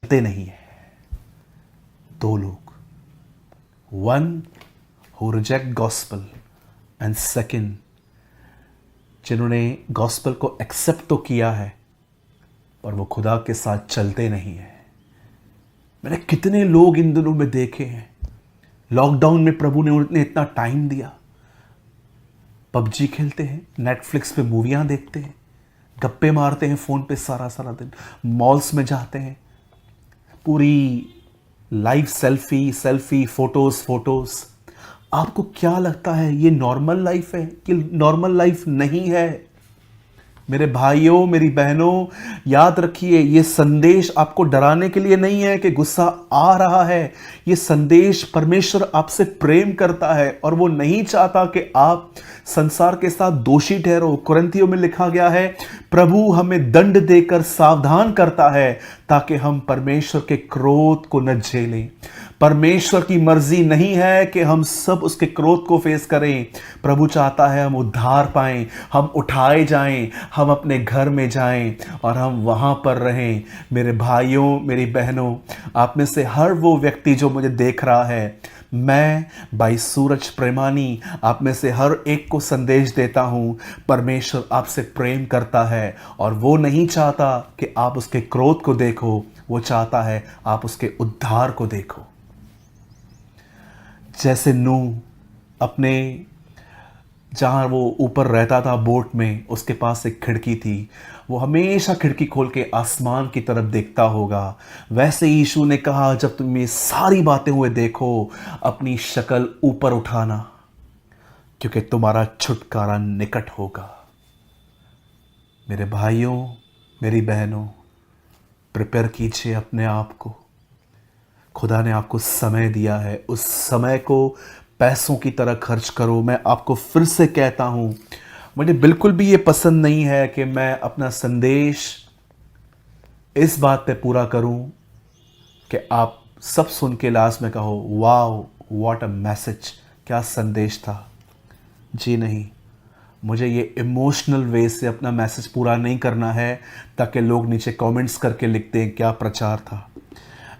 चलते नहीं है। दो लोग, one who reject gospel and second जिन्होंने गॉस्पल को एक्सेप्ट तो किया है पर वो खुदा के साथ चलते नहीं है। मैंने कितने लोग इन दिनों में देखे हैं, लॉकडाउन में प्रभु ने उन्हें इतना टाइम दिया, पबजी खेलते हैं, नेटफ्लिक्स पे मूवियां देखते हैं, गप्पे मारते हैं फ़ोन पे सारा सारा दिन, मॉल्स में जाते हैं, पूरी live selfie selfie photos photos. आपको क्या लगता है ये नॉर्मल लाइफ है कि नॉर्मल लाइफ नहीं है? मेरे भाइयों मेरी बहनों, याद रखिए ये संदेश आपको डराने के लिए नहीं है कि गुस्सा आ रहा है। ये संदेश परमेश्वर आपसे प्रेम करता है और वो नहीं चाहता कि आप संसार के साथ दोषी ठहरो। कुरिन्थियों में लिखा गया है, प्रभु हमें दंड देकर सावधान करता है ताकि हम परमेश्वर के क्रोध को न झेलें। परमेश्वर की मर्जी नहीं है कि हम सब उसके क्रोध को फेस करें। प्रभु चाहता है हम उद्धार पाएं, हम उठाए जाएं, हम अपने घर में जाएं और हम वहां पर रहें। मेरे भाइयों मेरी बहनों, आप में से हर वो व्यक्ति जो मुझे देख रहा है, मैं भाई सूरज प्रेमानी आप में से हर एक को संदेश देता हूं, परमेश्वर आपसे प्रेम करता है और वो नहीं चाहता कि आप उसके क्रोध को देखो, वो चाहता है आप उसके उद्धार को देखो। जैसे नूह अपने जहाँ वो ऊपर रहता था बोट में, उसके पास एक खिड़की थी, वो हमेशा खिड़की खोल के आसमान की तरफ देखता होगा। वैसे यीशु ने कहा जब तुम ये सारी बातें हुए देखो, अपनी शक्ल ऊपर उठाना क्योंकि तुम्हारा छुटकारा निकट होगा। मेरे भाइयों मेरी बहनों, प्रिपेयर कीजिए अपने आप को। खुदा ने आपको समय दिया है, उस समय को पैसों की तरह खर्च करो। मैं आपको फिर से कहता हूं, मुझे बिल्कुल भी ये पसंद नहीं है कि मैं अपना संदेश इस बात पे पूरा करूं कि आप सब सुन के लास्ट में कहो वाओ व्हाट अ मैसेज, क्या संदेश था। जी नहीं, मुझे ये इमोशनल वे से अपना मैसेज पूरा नहीं करना है ताकि लोग नीचे कमेंट्स करके लिखते हैं क्या प्रचार था।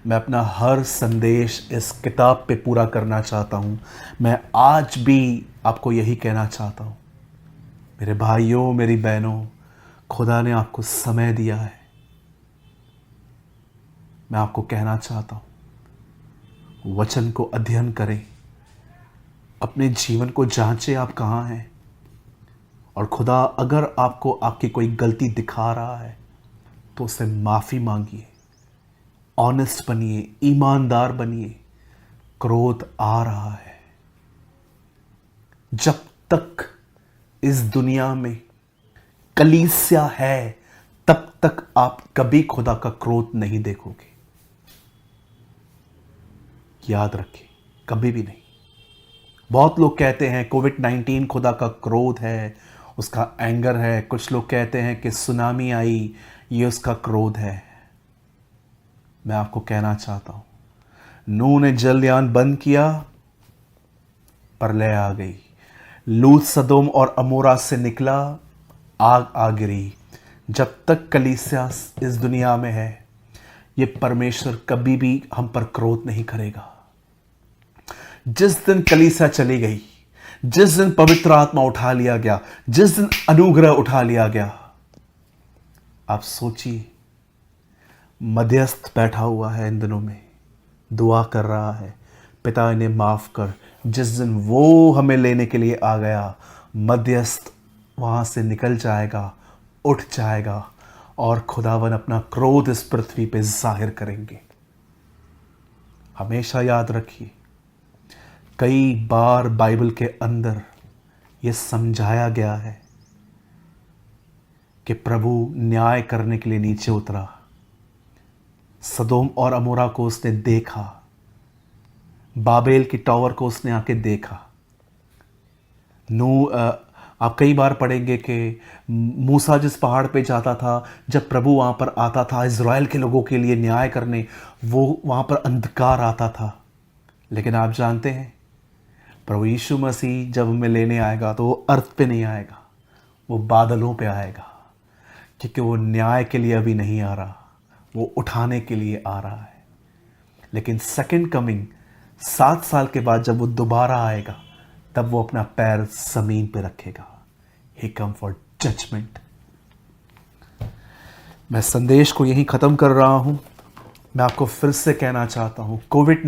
मैं अपना हर संदेश इस किताब पे पूरा करना चाहता हूँ। मैं आज भी आपको यही कहना चाहता हूँ, मेरे भाइयों मेरी बहनों, खुदा ने आपको समय दिया है। मैं आपको कहना चाहता हूँ, वचन को अध्ययन करें, अपने जीवन को जांचें आप कहाँ हैं, और खुदा अगर आपको आपकी कोई गलती दिखा रहा है तो उससे माफ़ी मांगिए, ऑनेस्ट बनिए, ईमानदार बनिए। क्रोध आ रहा है। जब तक इस दुनिया में कलीसिया है तब तक आप कभी खुदा का क्रोध नहीं देखोगे। याद रखिए, कभी भी नहीं। बहुत लोग कहते हैं कोविड-19 खुदा का क्रोध है, उसका एंगर है। कुछ लोग कहते हैं कि सुनामी आई, ये उसका क्रोध है। मैं आपको कहना चाहता हूं, नूह ने जलयान बंद किया, प्रलय आ गई। लूत सदोम और अमोरा से निकला, आग आ गिरी। जब तक कलीसिया इस दुनिया में है, ये परमेश्वर कभी भी हम पर क्रोध नहीं करेगा। जिस दिन कलीसिया चली गई, जिस दिन पवित्र आत्मा उठा लिया गया, जिस दिन अनुग्रह उठा लिया गया, आप सोचिए, मध्यस्थ बैठा हुआ है इन दिनों में, दुआ कर रहा है, पिता इन्हें माफ कर। जिस दिन वो हमें लेने के लिए आ गया, मध्यस्थ वहां से निकल जाएगा, उठ जाएगा और खुदावन अपना क्रोध इस पृथ्वी पे जाहिर करेंगे। हमेशा याद रखिए, कई बार बाइबल के अंदर यह समझाया गया है कि प्रभु न्याय करने के लिए नीचे उतरा। सदोम और अमोरा को उसने देखा, बाबेल की टावर को उसने आके देखा। आप कई बार पढ़ेंगे कि मूसा जिस पहाड़ पे जाता था, जब प्रभु वहाँ पर आता था इज़राइल के लोगों के लिए न्याय करने, वो वहाँ पर अंधकार आता था। लेकिन आप जानते हैं, प्रभु यीशु मसीह जब हमें लेने आएगा तो वो अर्थ पे नहीं आएगा, वो बादलों पे आएगा, क्योंकि वो न्याय के लिए अभी नहीं आ रहा, वो उठाने के लिए आ रहा है। लेकिन सेकंड कमिंग 7 साल के बाद जब वो दोबारा आएगा, तब वो अपना पैर जमीन पे रखेगा। ही कम फॉर जजमेंट। मैं संदेश को यहीं खत्म कर रहा हूं। मैं आपको फिर से कहना चाहता हूं, कोविड